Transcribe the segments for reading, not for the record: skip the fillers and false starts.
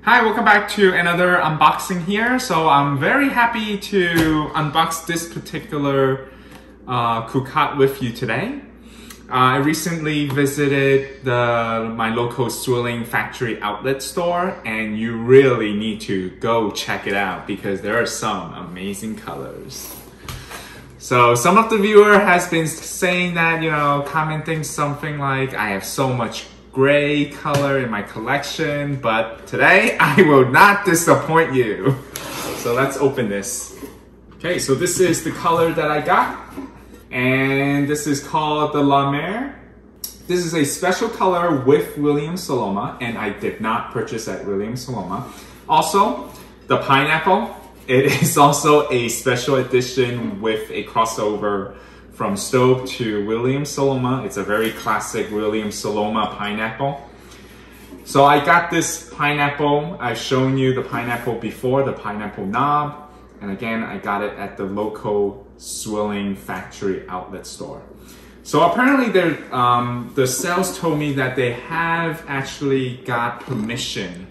Hi, welcome back to another unboxing here. So I'm very happy to unbox this particular Creuset with you today. I recently visited my local swirling factory outlet store, and you really need to go check it out because there are some amazing colors. So some of the viewer has been saying that, commenting something like, I have so much gray color in my collection, but today I will not disappoint you. So let's open this. Okay, so this is the color that I got, and this is called the La Mer. This is a special color with Williams-Sonoma, and I did not purchase at Williams-Sonoma. Also, the pineapple, it is also a special edition with a crossover from Staub to Williams-Sonoma. It's a very classic Williams-Sonoma pineapple. So I got this pineapple. I've shown you the pineapple before, the pineapple knob. And again, I got it at the local swirling factory outlet store. So apparently the sales told me that they have actually got permission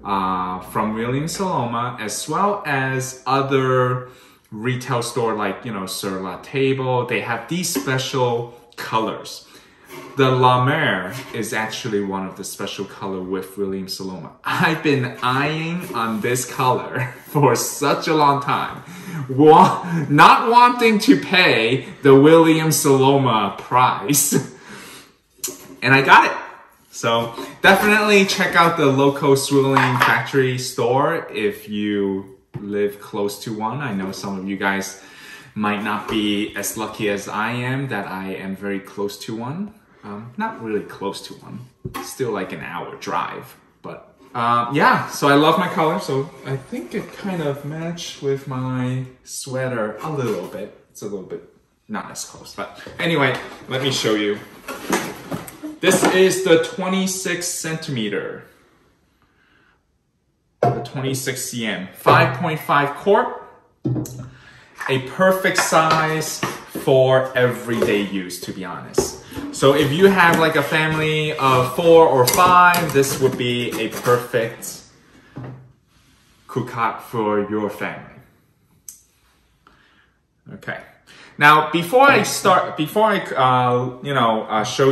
from Williams-Sonoma as well as other retail store like, Sur La Table. They have these special colors. The La Mer is actually one of the special color with Williams-Sonoma. I've been eyeing on this color for such a long time, not wanting to pay the Williams-Sonoma price, and I got it. So definitely check out the local swirling factory store if you live close to one. I know some of you guys might not be as lucky as I am that I am very close to one. Not really close to one, still like an hour drive, but yeah, so I love my color. So I think it kind of matched with my sweater a little bit. It's a little bit not as close, but anyway, let me show you. This is the 26 centimeter. The 26 cm, 5.5 quart, a perfect size for everyday use, to be honest. So if you have like a family of 4 or 5, this would be a perfect Creuset for your family. Okay. Now, before I show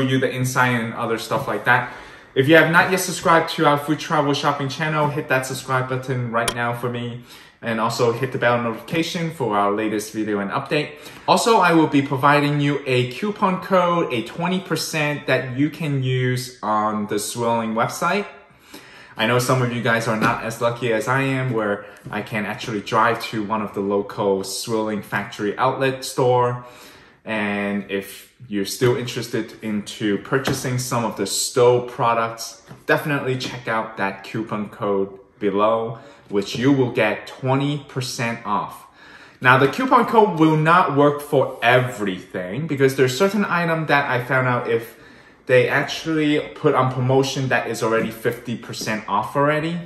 you the inside and other stuff like that, if you have not yet subscribed to our food travel shopping channel, hit that subscribe button right now for me. And also hit the bell notification for our latest video and update. Also, I will be providing you a coupon code, a 20% that you can use on the swirling website. I know some of you guys are not as lucky as I am, where I can actually drive to one of the local swirling factory outlet store. And if you're still interested into purchasing some of the Staub products, definitely check out that coupon code below, which you will get 20% off. Now, the coupon code will not work for everything because there's certain items that I found out if they actually put on promotion that is already 50% off already,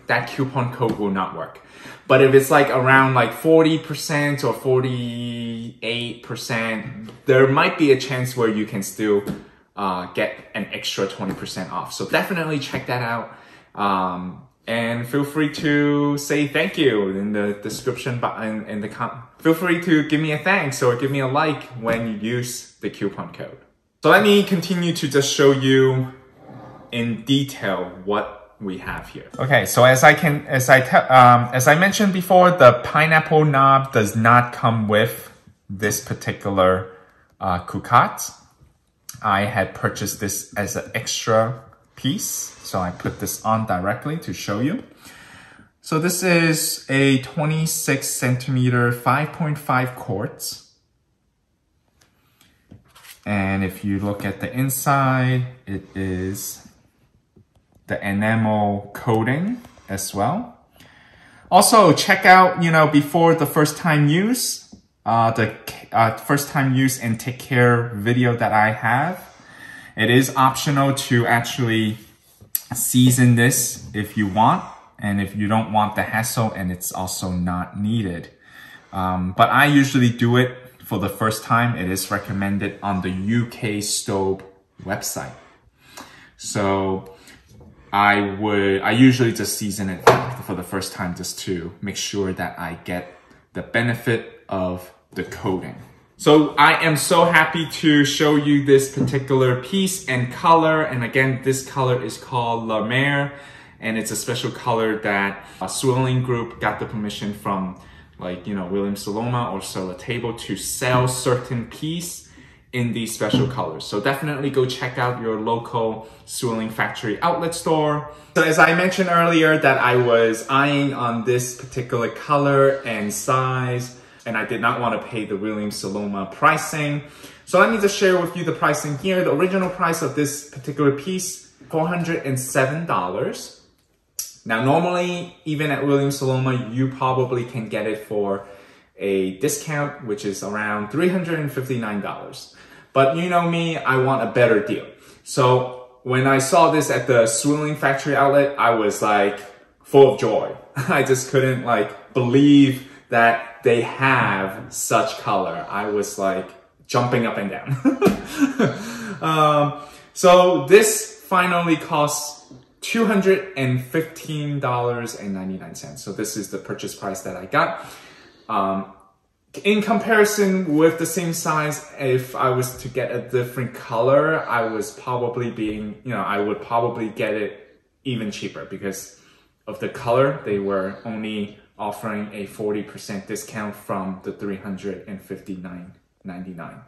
that coupon code will not work. But if it's like around like 40% or 48%, there might be a chance where you can still get an extra 20% off. So definitely check that out. And feel free to say thank you in the description button in the feel free to give me a thanks or give me a like when you use the coupon code. So let me continue to just show you in detail what we have here. Okay, so as I mentioned before, the pineapple knob does not come with this particular Creuset. I had purchased this as an extra piece, so I put this on directly to show you. So this is a 26 centimeter, 5.5 quarts. And if you look at the inside, it is the enamel coating as well. Also, check out, before the first time use, the first time use and take care video that I have. It is optional to actually season this if you want, and if you don't want the hassle, and it's also not needed. But I usually do it for the first time. It is recommended on the UK Staub website. So I usually just season it for the first time just to make sure that I get the benefit of the coating. So I am so happy to show you this particular piece and color. And again, this color is called La Mer, and it's a special color that a swirling group got the permission from, like, you know, Williams Sonoma or Table to sell certain piece in these special colors. So definitely go check out your local swirling factory outlet store. So as I mentioned earlier that I was eyeing on this particular color and size, and I did not want to pay the Williams Sonoma pricing. So let me just share with you the pricing here. The original price of this particular piece, $407. Now, normally, even at Williams Sonoma, you probably can get it for a discount, which is around $359. But you know me, I want a better deal. So when I saw this at the swirling factory outlet, I was like full of joy. I just couldn't like believe that they have such color. I was like jumping up and down. So this finally costs $215.99. So this is the purchase price that I got. In comparison with the same size, if I was to get a different color, I was probably being, you know, I would probably get it even cheaper because of the color. They were only offering a 40% discount from the $359.99.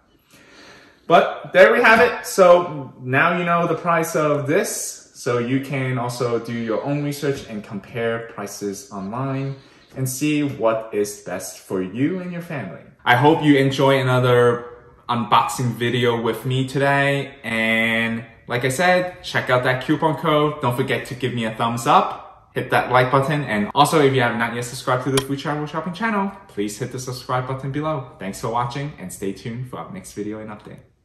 But there we have it. So now you know the price of this. So you can also do your own research and compare prices online and see what is best for you and your family. I hope you enjoy another unboxing video with me today. And like I said, check out that coupon code. Don't forget to give me a thumbs up. Hit that like button, and also if you have not yet subscribed to the Food Travel Shopping channel, please hit the subscribe button below. Thanks for watching and stay tuned for our next video and update.